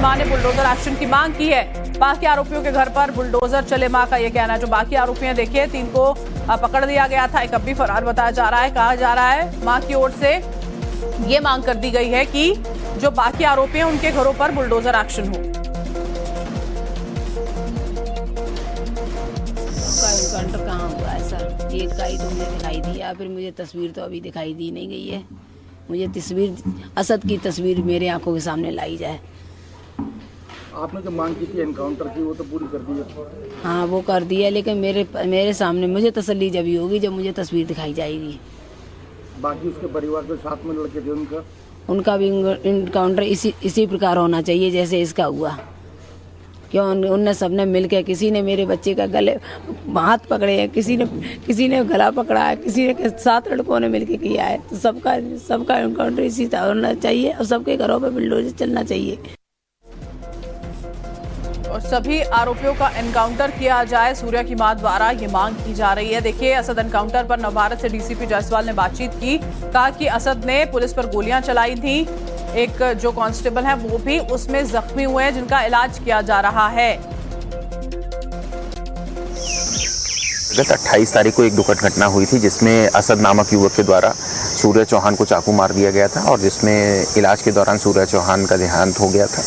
मां ने bulldozer action की मांग की है। बाकी आरोपियों के घर पर बुलडोजर चले, मां का यह कहना है। जो बाकी आरोपी हैं, देखिए 3 को पकड़ लिया गया था, एक अब भी फरार बताया जा रहा है। कहा जा रहा है मां की ओर से ये मांग कर दी गई है कि जो बाकी आरोपी हैं उनके घरों पर बुलडोजर एक्शन हो। एनकाउंटर कहाँ हुआ है सर? एक का ही तो मुझे दिखाई दिया, फिर मुझे तस्वीर तो अभी दिखाई दी नहीं गई है। मुझे तस्वीर, असद की तस्वीर मेरे आंखों के सामने लाई जाए। आपने जो मांग की थी एनकाउंटर की, वो तो पूरी कर दी है? हाँ, वो कर दी है, लेकिन मेरे सामने मुझे तसल्ली जब ही होगी जब मुझे तस्वीर दिखाई जाएगी। बाकी उसके परिवार के साथ में लड़के थे उनका भी एनकाउंटर इसी प्रकार होना चाहिए जैसे इसका हुआ। क्यों उनने सबने मिलकर, किसी ने मेरे बच्चे का गले हाथ पकड़े हैं, किसी ने गला पकड़ा है, किसी ने 7 लड़कों ने मिलकर किया है। तो सबका एनकाउंटर इसी तरह होना चाहिए और सबके घरों पे बुलडोजर चलना चाहिए और सभी आरोपियों का एनकाउंटर किया जाए। सूर्या की मां द्वारा ये मांग की जा रही है। देखिए, असद एनकाउंटर पर नवभारत से डीसीपी जायसवाल ने बातचीत की। कहा कि असद ने पुलिस पर गोलियां चलाई थी। एक जो कांस्टेबल है वो भी उसमें जख्मी हुए हैं, जिनका इलाज किया जा रहा है। गत 28 तारीख को एक दुखद घटना हुई थी जिसमें असद नामक युवक के द्वारा सूर्य चौहान को चाकू मार दिया गया था और जिसमें इलाज के दौरान सूर्य चौहान का देहांत हो गया था।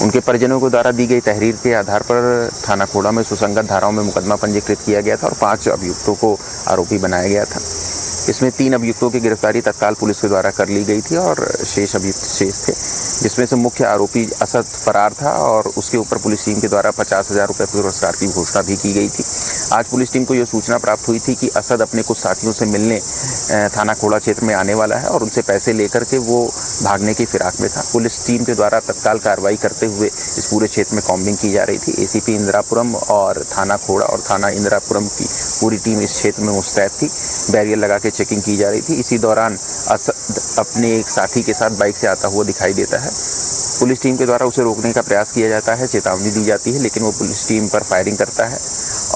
उनके परिजनों के द्वारा दी गई तहरीर के आधार पर थाना खोड़ा में सुसंगत धाराओं में मुकदमा पंजीकृत किया गया था और 5 अभियुक्तों को आरोपी बनाया गया था। इसमें 3 अभियुक्तों की गिरफ्तारी तत्काल पुलिस के द्वारा कर ली गई थी और शेष अभियुक्त शेष थे, जिसमें से मुख्य आरोपी असद फरार था और उसके ऊपर पुलिस टीम के द्वारा 50,000 रुपये पुरस्कार की घोषणा भी की गई थी। आज पुलिस टीम को यह सूचना प्राप्त हुई थी कि असद अपने कुछ साथियों से मिलने थाना खोड़ा क्षेत्र में आने वाला है और उनसे पैसे लेकर के वो भागने की फिराक में था। पुलिस टीम के द्वारा तत्काल कार्रवाई करते हुए इस पूरे क्षेत्र में कॉम्बिंग की जा रही थी। एसीपी इंदिरापुरम और थाना खोड़ा और थाना इंदिरापुरम की पूरी टीम इस क्षेत्र में मुस्तैद थी। बैरियर लगा के चेकिंग की जा रही थी। इसी दौरान असद अपने एक साथी के साथ बाइक से आता हुआ दिखाई देता है। पुलिस टीम के द्वारा उसे रोकने का प्रयास किया जाता है, चेतावनी दी जाती है, लेकिन वो पुलिस टीम पर फायरिंग करता है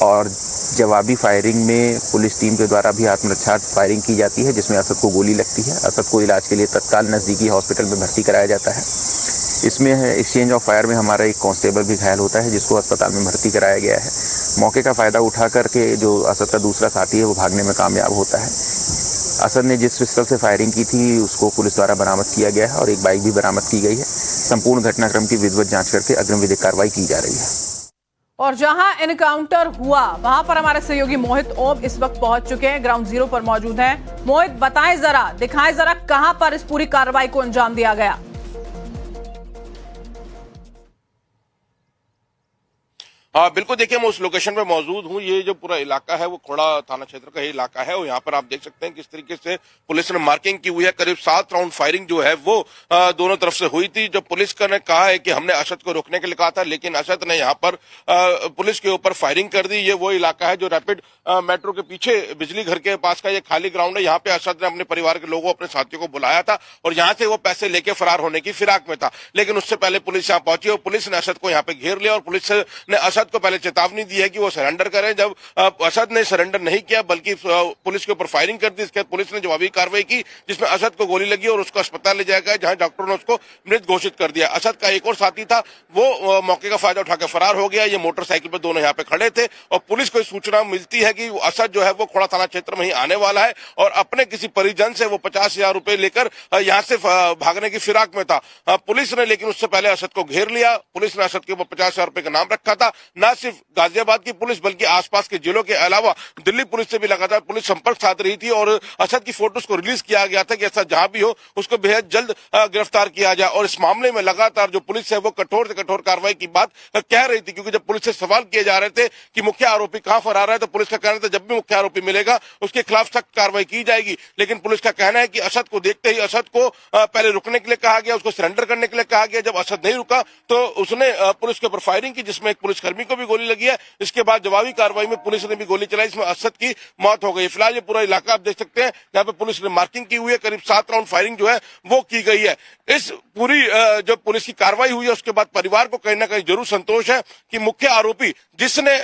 और जवाबी फायरिंग में पुलिस टीम के द्वारा भी आत्मरक्षा फायरिंग की जाती है, जिसमें असद को गोली लगती है। असद को इलाज के लिए तत्काल नज़दीकी हॉस्पिटल में भर्ती कराया जाता है। इसमें एक्सचेंज ऑफ फायर में हमारा एक कांस्टेबल भी घायल होता है, जिसको अस्पताल में भर्ती कराया गया है। मौके का फ़ायदा उठा करके जो असद का दूसरा साथी है वो भागने में कामयाब होता है। असद ने जिस पिस्टल से फायरिंग की थी उसको पुलिस द्वारा बरामद किया गया है और एक बाइक भी बरामद की गई है। संपूर्ण घटनाक्रम की विधिवत जांच करके अग्रिम विधिक कार्रवाई की जा रही है। और जहां एनकाउंटर हुआ वहां पर हमारे सहयोगी मोहित ओम इस वक्त पहुंच चुके हैं, ग्राउंड जीरो पर मौजूद हैं। मोहित, बताएं जरा, दिखाएं जरा कहां पर इस पूरी कार्रवाई को अंजाम दिया गया। हाँ बिल्कुल, देखिए मैं उस लोकेशन पे मौजूद हूँ। ये जो पूरा इलाका है वो खोड़ा थाना क्षेत्र का ही इलाका है और यहाँ पर आप देख सकते हैं किस तरीके से पुलिस ने मार्किंग की हुई है। करीब 7 राउंड फायरिंग जो है वो दोनों तरफ से हुई थी। जो पुलिस का ने कहा है कि हमने असद को रोकने के लिए कहा था, लेकिन असद ने यहाँ पर पुलिस के ऊपर फायरिंग कर दी। ये वो इलाका है जो रैपिड मेट्रो के पीछे बिजली घर के पास का ये खाली ग्राउंड है। यहाँ पे असद ने अपने परिवार के लोगों, अपने साथियों को बुलाया था और यहाँ से वो पैसे लेके फरार होने की फिराक में था, लेकिन उससे पहले पुलिस यहाँ पहुंची और पुलिस ने असद को यहाँ पे घेर लिया और पुलिस ने असद को पहले चेतावनी दी है कि वो सरेंडर करें। जब असद ने सरेंडर नहीं किया बल्कि पुलिस के ऊपर फायरिंग कर दी, इसके बाद पुलिस ने जवाबी कार्रवाई की जिसमें असद को गोली लगी और उसको अस्पताल ले जाया गया, जहां डॉक्टरों ने उसको मृत घोषित कर दिया। असद का एक और साथी था, वो मौके का फायदा उठाकर फरार हो गया। ये मोटरसाइकिल पर दोनों यहाँ पे खड़े थे और पुलिस को सूचना मिलती है कि असद जो है वो खोड़ा थाना क्षेत्र में ही आने वाला है और अपने किसी परिजन से वो 50,000 रुपए लेकर यहाँ से भागने की फिराक में था। पुलिस ने लेकिन उससे पहले असद को घेर लिया। पुलिस ने असद के ऊपर 50,000 रुपए का नाम रखा था। न सिर्फ गाजियाबाद की पुलिस बल्कि आसपास के जिलों के अलावा दिल्ली पुलिस से भी लगातार पुलिस संपर्क साध रही थी और असद की फोटोज को रिलीज किया गया था कि असद जहां भी हो उसको बेहद जल्द गिरफ्तार किया जाए। और इस मामले में लगातार जो पुलिस है वो कठोर से कठोर कार्रवाई की बात कह रही थी, क्योंकि जब पुलिस से सवाल किए जा रहे थे कि मुख्य आरोपी कहां फरार है तो पुलिस का कहना था जब भी मुख्य आरोपी मिलेगा उसके खिलाफ सख्त कार्रवाई की जाएगी। लेकिन पुलिस का कहना है कि असद को देखते ही असद को पहले रुकने के लिए कहा गया, उसको सरेंडर करने के लिए कहा गया। जब असद नहीं रुका तो उसने पुलिस के ऊपर फायरिंग की, जिसमें एक पुलिसकर्मी आदमी को भी गोली लगी है। इसके बाद जवाबी कार्रवाई में पुलिस ने भी गोली चलाई, इसमें असद की मौत हो गई। फिलहाल ये पूरा इलाका आप देख सकते हैं, यहाँ पे पुलिस ने मार्किंग की हुई है, करीब 7 राउंड फायरिंग जो है वो की गई है। इस पूरी जो पुलिस की कार्रवाई हुई है उसके बाद परिवार को कहीं ना कहीं जरूर संतोष है कि मुख्य आरोपी जिसने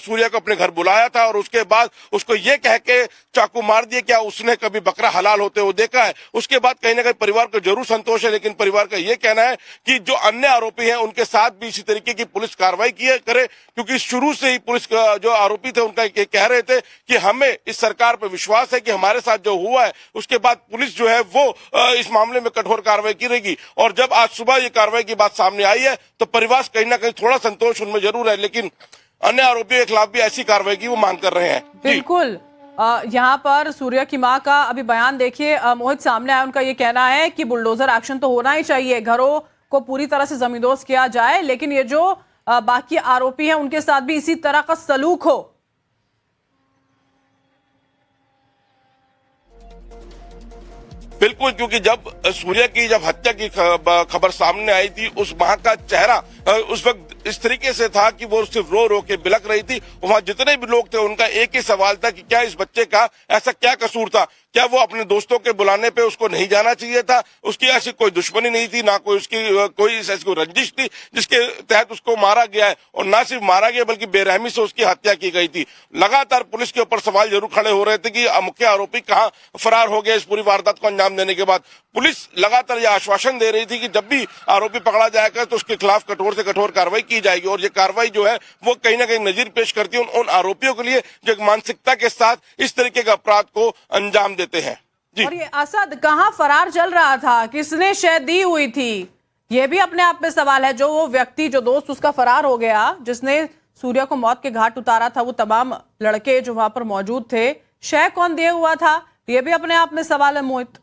सूर्या को अपने घर बुलाया था और उसके बाद उसको ये कह के चाकू मार दिया, क्या उसने कभी बकरा हलाल होते हुए देखा है? उसके बाद कहीं ना कहीं परिवार को जरूर संतोष है, लेकिन परिवार का ये कहना है कि जो अन्य आरोपी हैं उनके साथ भी इसी तरीके की पुलिस कार्रवाई करे, क्योंकि शुरू से ही पुलिस का जो आरोपी थे उनका ये कह रहे थे कि हमें इस सरकार पर विश्वास है कि हमारे साथ जो हुआ है उसके बाद पुलिस जो है वो इस मामले में कठोर कार्रवाई करेगी। और जब आज सुबह ये कार्रवाई की बात सामने आई है तो परिवार कहीं ना कहीं थोड़ा संतोष उनमें जरूर है, लेकिन अन्य आरोपियों के खिलाफ भी ऐसी कार्रवाई की वो मांग कर रहे हैं। बिल्कुल, यहाँ पर सूर्या की मां का अभी बयान देखिए मोहित, सामने आया। उनका ये कहना है कि बुलडोजर एक्शन तो होना ही चाहिए, घरों को पूरी तरह से जमींदोज किया जाए, लेकिन ये जो बाकी आरोपी हैं उनके साथ भी इसी तरह का सलूक हो। बिल्कुल, क्योंकि जब सूर्या की हत्या की खबर सामने आई थी उस मां का चेहरा उस वक्त इस तरीके से था कि वो सिर्फ रो रो के बिलक रही थी। वहां जितने भी लोग थे उनका एक ही सवाल था कि क्या इस बच्चे का ऐसा क्या कसूर था, क्या वो अपने दोस्तों के बुलाने पे उसको नहीं जाना चाहिए था? उसकी ऐसी कोई दुश्मनी नहीं थी, ना कोई उसकी कोई ऐसी कोई रंजिश थी जिसके तहत उसको मारा गया है, और ना सिर्फ मारा गया बल्कि बेरहमी से उसकी हत्या की गई थी। लगातार पुलिस के ऊपर सवाल जरूर खड़े हो रहे थे कि मुख्य आरोपी कहाँ फरार हो गया इस पूरी वारदात को अंजाम देने के बाद। पुलिस लगातार यह आश्वासन दे रही थी कि जब भी आरोपी पकड़ा जाएगा तो उसके खिलाफ कठोर से कठोर कार्रवाई की जाएगी, और ये कार्रवाई जो है वो कहीं ना कहीं नजीर पेश करती है उन आरोपियों के लिए जो एक मानसिकता के साथ इस तरीके का अपराध को अंजाम देते हैं। और ये असद कहां फरार चल रहा था, किसने शय दी हुई थी, ये भी अपने आप में सवाल है। जो वो व्यक्ति, जो दोस्त उसका फरार हो गया, जिसने सूर्या को मौत के घाट उतारा था, वो तमाम लड़के जो वहां पर मौजूद थे, शय कौन दिए हुआ था, ये भी अपने आप में सवाल है मोहित।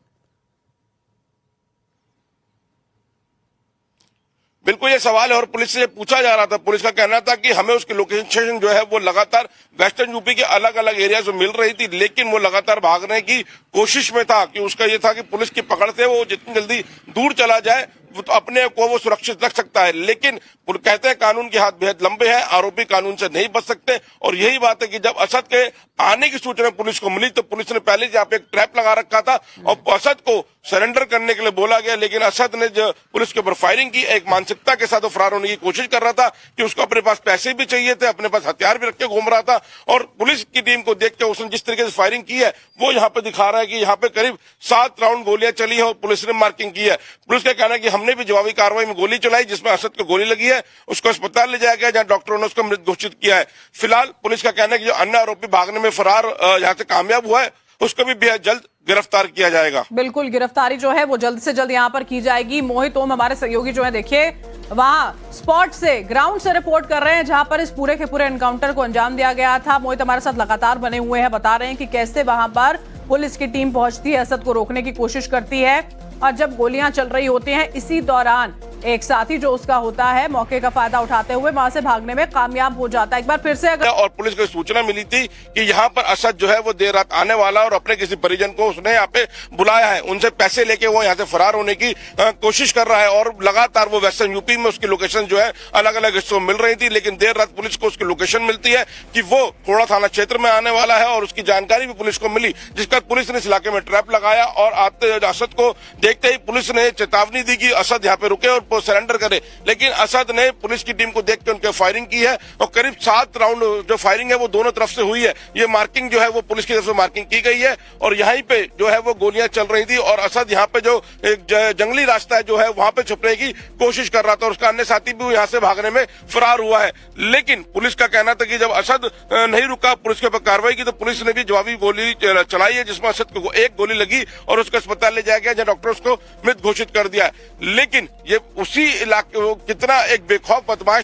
बिल्कुल ये सवाल है और पुलिस से पूछा जा रहा था। पुलिस का कहना था कि हमें उसकी लोकेशन जो है वो लगातार वेस्टर्न यूपी के अलग अलग एरियाज में मिल रही थी, लेकिन वो लगातार भागने की कोशिश में था कि उसका ये था कि पुलिस की पकड़ से वो जितनी जल्दी दूर चला जाए तो अपने को वो सुरक्षित रख सकता है। लेकिन कहते हैं कानून के हाथ बेहद लंबे हैं, आरोपी कानून से नहीं बच सकते। और यही बात है कि जब असद के आने की सूचना पुलिस को मिली तो पुलिस ने पहले यहाँ पे एक ट्रैप लगा रखा था और असद को सरेंडर करने के लिए बोला गया, लेकिन असद ने जो पुलिस के ऊपर फायरिंग की, एक मानसिकता के साथ वो फरार होने की कोशिश कर रहा था कि उसको अपने पास पैसे भी चाहिए थे, अपने पास हथियार भी रख के घूम रहा था। और पुलिस की टीम को देख के उसने जिस तरीके से फायरिंग की है वो यहाँ पे दिखा रहा है कि यहाँ पे करीब 7 राउंड गोलियां चली है और पुलिस ने मार्किंग की है। पुलिस का कहना है कि हमने भी जवाबी कार्रवाई में गोली चलाई जिसमें असद को गोली लगी है, उसको अस्पताल ले जाया गया जहां डॉक्टरों ने उसको मृत घोषित किया है। फिलहाल पुलिस का कहना है कि जो अन्य आरोपी भागने में फरार यहाँ से कामयाब हुआ है उसको भी बेहद जल्द गिरफ्तार किया जाएगा। बिल्कुल, गिरफ्तारी जो है वो जल्द से जल्द यहाँ पर की जाएगी। मोहित ओम हमारे सहयोगी जो है देखिए वहां स्पॉट से, ग्राउंड से रिपोर्ट कर रहे हैं जहां पर इस पूरे के पूरे एनकाउंटर को अंजाम दिया गया था। मोहित हमारे साथ लगातार बने हुए हैं, बता रहे हैं कि कैसे वहां पर पुलिस की टीम पहुंचती है, असद को रोकने की कोशिश करती है, और जब गोलियां चल रही होती हैं इसी दौरान एक साथी जो उसका होता है मौके का फायदा उठाते हुए वहां से भागने में कामयाब हो जाता है। एक बार फिर से और पुलिस को सूचना मिली थी कि यहाँ पर असद जो है वो देर रात आने वाला और अपने किसी परिजन को उसने यहाँ पे बुलाया है, उनसे पैसे लेके वो यहाँ से फरार होने की कोशिश कर रहा है। और लगातार वो वेस्टर्न यूपी में उसकी लोकेशन जो है अलग अलग हिस्सों में मिल रही थी, लेकिन देर रात पुलिस को उसकी लोकेशन मिलती है कि वो कोड़ा थाना क्षेत्र में आने वाला है और उसकी जानकारी भी पुलिस को मिली, जिसका पुलिस ने इस इलाके में ट्रैप लगाया। और आते असद को देखते ही पुलिस ने चेतावनी दी कि असद यहाँ पे रुके और सरेंडर करे, लेकिन असद ने पुलिस की टीम को देख के उनके फायरिंग की है और करीब 7 राउंड जो फायरिंग है वो दोनों तरफ से हुई है। ये मार्किंग जो है वो पुलिस की तरफ से मार्किंग की गई है और यहीं पे जो है वो गोलियां चल रही थी और असद यहाँ पे जो एक जंगली रास्ता है जो है वहां पे छुपने की कोशिश कर रहा था और उसका अन्य साथी भी यहाँ से भागने में फरार हुआ है। लेकिन पुलिस का कहना था कि जब असद नहीं रुका, पुलिस के ऊपर कार्रवाई की, तो पुलिस ने भी जवाबी गोली चलाई है जिसमें असद को एक गोली लगी और उसको अस्पताल ले जाया गया जहां डॉक्टर उसको मृत घोषित कर दिया है। लेकिन ये उसी इलाके कितना एक बेखौफ बदमाश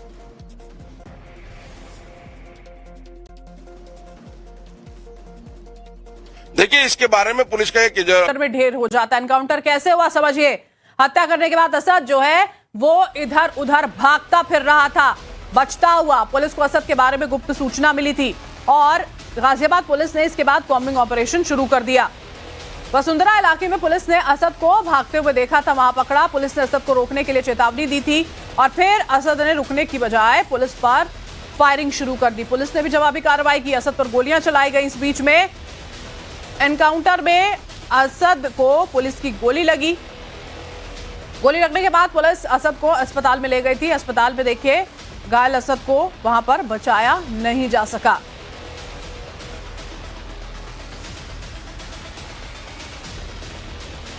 देखिए, इसके बारे में पुलिस का एक में ढेर हो जाता है। एनकाउंटर कैसे हुआ समझिए, हत्या करने के बाद असद जो है वो इधर उधर भागता फिर रहा था बचता हुआ। पुलिस को असद के बारे में गुप्त सूचना मिली थी और गाजियाबाद पुलिस ने इसके बाद कॉम्बिंग ऑपरेशन शुरू कर दिया। वसुंधरा इलाके में पुलिस ने असद को भागते हुए देखा था, वहां पकड़ा। पुलिस ने असद को रोकने के लिए चेतावनी दी थी और फिर असद ने रुकने की बजाय पुलिस पर फायरिंग शुरू कर दी। पुलिस ने भी जवाबी कार्रवाई की, असद पर गोलियां चलाई गई। इस बीच में एनकाउंटर में असद को पुलिस की गोली लगी। गोली लगने के बाद पुलिस असद को अस्पताल में ले गई थी। अस्पताल में देखिए घायल असद को वहां पर बचाया नहीं जा सका।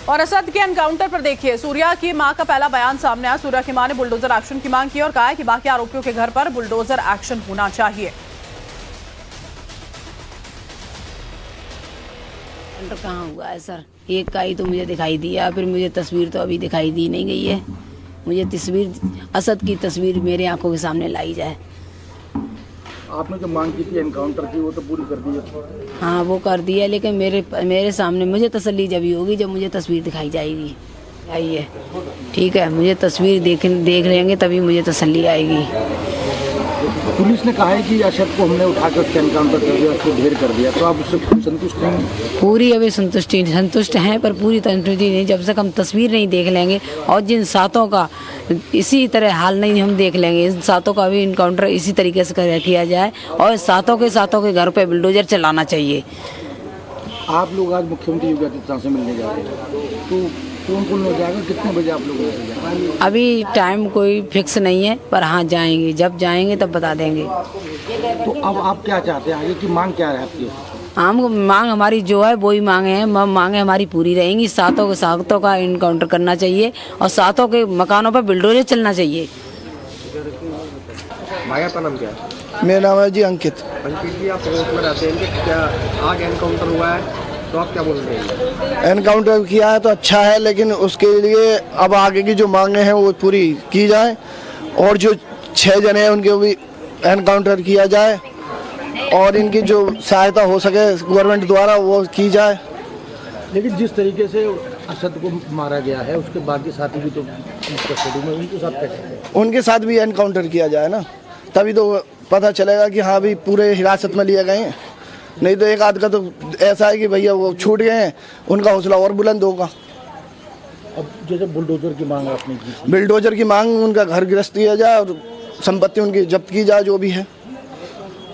और असद के एनकाउंटर पर देखिए सूर्या की मां का पहला बयान सामने आया। सूर्या की मां ने बुलडोजर एक्शन की मांग की और कहा है कि बाकी आरोपियों के घर पर बुलडोजर एक्शन होना चाहिए। कहाँ हुआ है सर? एक का ही तो मुझे दिखाई दिया, फिर मुझे तस्वीर तो अभी दिखाई दी नहीं गई है। मुझे तस्वीर, असद की तस्वीर मेरे आंखों के सामने लाई जाए। आपने जो मांग की थी एनकाउंटर की वो तो पूरी कर दी है? हाँ वो कर दिया, लेकिन मेरे सामने मुझे तसल्ली जब ही होगी जब मुझे तस्वीर दिखाई जाएगी। आइए ठीक है, मुझे तस्वीर देख लेंगे तभी मुझे तसल्ली आएगी। पुलिस ने कहा है कि असद को हमने उठाकर उसका एनकाउंटर कर दिया, उसको ढेर कर दिया, तो आप उससे संतुष्ट हैं? पूरी अभी संतुष्ट हैं, पर पूरी संतुष्टि नहीं जब तक हम तस्वीर नहीं देख लेंगे और जिन सातों का इसी तरह हाल नहीं हम देख लेंगे। इन सातों का भी इनकाउंटर इसी तरीके से किया जाए और सातों के घर पे बुलडोजर चलाना चाहिए। आप लोग आज मुख्यमंत्री योगी आदित्यनाथ से मिलने जा रहे हैं, तो कौन हो जाएगा, कितने बजे आप लोग जाएंगे? अभी टाइम कोई फिक्स नहीं है, पर हाँ जाएंगे, जब जाएंगे तब बता देंगे। तो अब आप क्या चाहते हैं आगे की मांग क्या है आपकी? मांग हमारी जो है वही मांगे हैं, मांगे हमारी पूरी रहेंगी। सातों का इनकाउंटर करना चाहिए और सातों के मकानों पर बुलडोजर चलना चाहिए। भाई आपका नाम क्या है? मेरा नाम है जी अंकित। अंकित जी, आप पड़ोस में रहते हैं, क्या आज एनकाउंटर हुआ है तो आप क्या बोल रहे हैं? एनकाउंटर किया है तो अच्छा है, लेकिन उसके लिए अब आगे की जो मांगे हैं वो पूरी की जाए और जो 6 जने हैं उनके भी एनकाउंटर किया जाए और इनकी जो सहायता हो सके गवर्नमेंट द्वारा वो की जाए। लेकिन जिस तरीके से असद को मारा गया है उसके बाकी साथी भी तो कस्टडी में, उनके साथ कैसे? उनके साथ भी एनकाउंटर किया जाए ना, तभी तो पता चलेगा कि हाँ भी पूरे हिरासत में लिए गए हैं। नहीं तो एक आध का तो ऐसा है कि भैया वो छूट गए हैं, उनका हौसला और बुलंद होगा। अब जैसे बुलडोजर की मांग आपने की, बुलडोजर की मांग, उनका घर गिरफ्त किया जाए और संपत्ति उनकी जब्त की जाए जो भी है।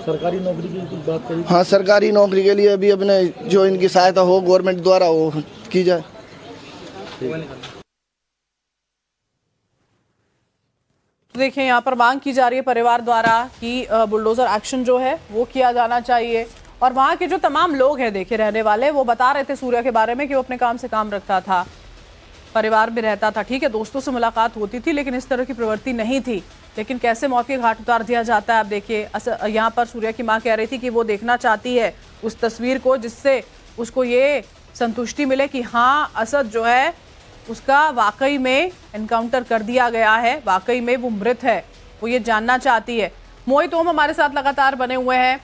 सरकारी नौकरी की कुछ बात करी? हाँ, सरकारी नौकरी के लिए भी अपने जो इनकी सहायता हो गवर्नमेंट द्वारा वो की जाए। तो देखिए यहाँ पर मांग की जा रही है परिवार द्वारा कि बुलडोजर एक्शन जो है वो किया जाना चाहिए। और वहाँ के जो तमाम लोग हैं देखिए रहने वाले, वो बता रहे थे सूर्या के बारे में कि वो अपने काम से काम रखता था, परिवार में रहता था। ठीक है, दोस्तों से मुलाकात होती थी, लेकिन इस तरह की प्रवृत्ति नहीं थी। लेकिन कैसे मौत के घाट उतार दिया जाता है। आप देखिए यहाँ पर सूर्या की माँ कह रही थी कि वो देखना चाहती है उस तस्वीर को, जिससे उसको ये संतुष्टि मिले कि हाँ असद जो है उसका वाकई में एनकाउंटर कर दिया गया है, वाकई में वो मृत है, वो ये जानना चाहती है। मोहित ओम हमारे साथ लगातार बने हुए हैं।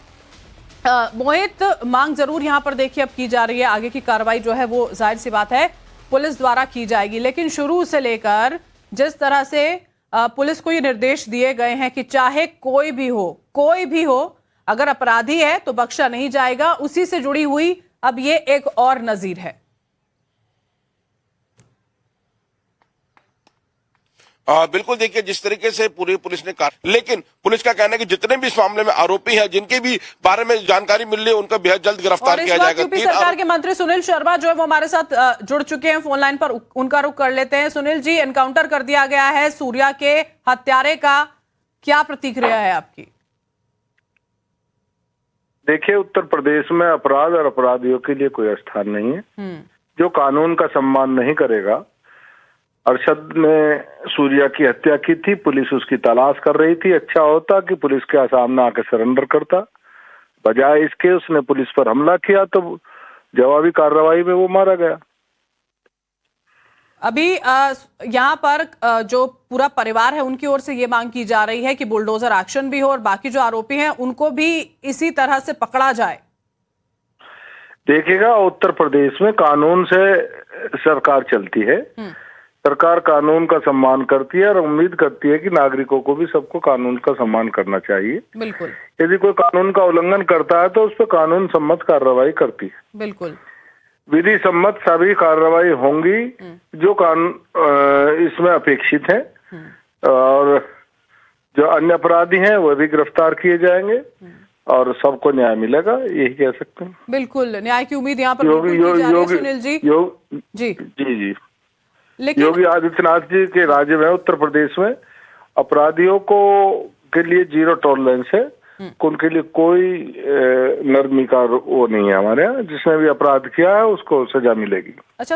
मोहित, मांग जरूर यहाँ पर देखिए अब की जा रही है, आगे की कार्रवाई जो है वो जाहिर सी बात है पुलिस द्वारा की जाएगी, लेकिन शुरू से लेकर जिस तरह से पुलिस को ये निर्देश दिए गए हैं कि चाहे कोई भी हो, अगर अपराधी है तो बख्शा नहीं जाएगा, उसी से जुड़ी हुई अब ये एक और नजीर है। बिल्कुल, देखिए जिस तरीके से पूरी पुलिस ने लेकिन पुलिस का कहना है कि जितने भी इस मामले में आरोपी हैं, जिनके भी बारे में जानकारी मिल रही है, उनका बेहद जल्द गिरफ्तार किया जाएगा। यूपी सरकार के मंत्री सुनील शर्मा जो है वो हमारे साथ जुड़ चुके हैं फोन लाइन पर, उनका रुख कर लेते हैं। सुनील जी, एनकाउंटर कर दिया गया है सूर्या के हत्यारे का, क्या प्रतिक्रिया है आपकी? देखिए, उत्तर प्रदेश में अपराध और अपराधियों के लिए कोई स्थान नहीं है। जो कानून का सम्मान नहीं करेगा, अरशद ने सूर्या की हत्या की थी, पुलिस उसकी तलाश कर रही थी। अच्छा होता कि पुलिस के सामने आके सरेंडर करता, बजाय इसके उसने पुलिस पर हमला किया तो जवाबी कार्रवाई में वो मारा गया। अभी यहाँ पर जो पूरा परिवार है उनकी ओर से ये मांग की जा रही है कि बुलडोजर एक्शन भी हो और बाकी जो आरोपी हैं उनको भी इसी तरह से पकड़ा जाए। देखिएगा, उत्तर प्रदेश में कानून से सरकार चलती है, सरकार कानून का सम्मान करती है और उम्मीद करती है कि नागरिकों को भी सबको कानून का सम्मान करना चाहिए। बिल्कुल। यदि कोई कानून का उल्लंघन करता है तो उस पर कानून सम्मत कार्रवाई करती है। बिल्कुल, विधि सम्मत सभी कार्रवाई होंगी जो कानून इसमें अपेक्षित है। और जो अन्य अपराधी हैं वह भी गिरफ्तार किए जाएंगे और सबको न्याय मिलेगा, यही कह सकते हैं। बिल्कुल, न्याय की उम्मीद यहाँ पर बिल्कुल की जा रही है, सुनील जी। जी जी लेकिन योगी आदित्यनाथ जी के राज्य में उत्तर प्रदेश में अपराधियों को के लिए जीरो टॉलरेंस है, उनके लिए कोई नरमी का वो नहीं है हमारे यहाँ। जिसने भी अपराध किया है उसको सजा मिलेगी। अच्छा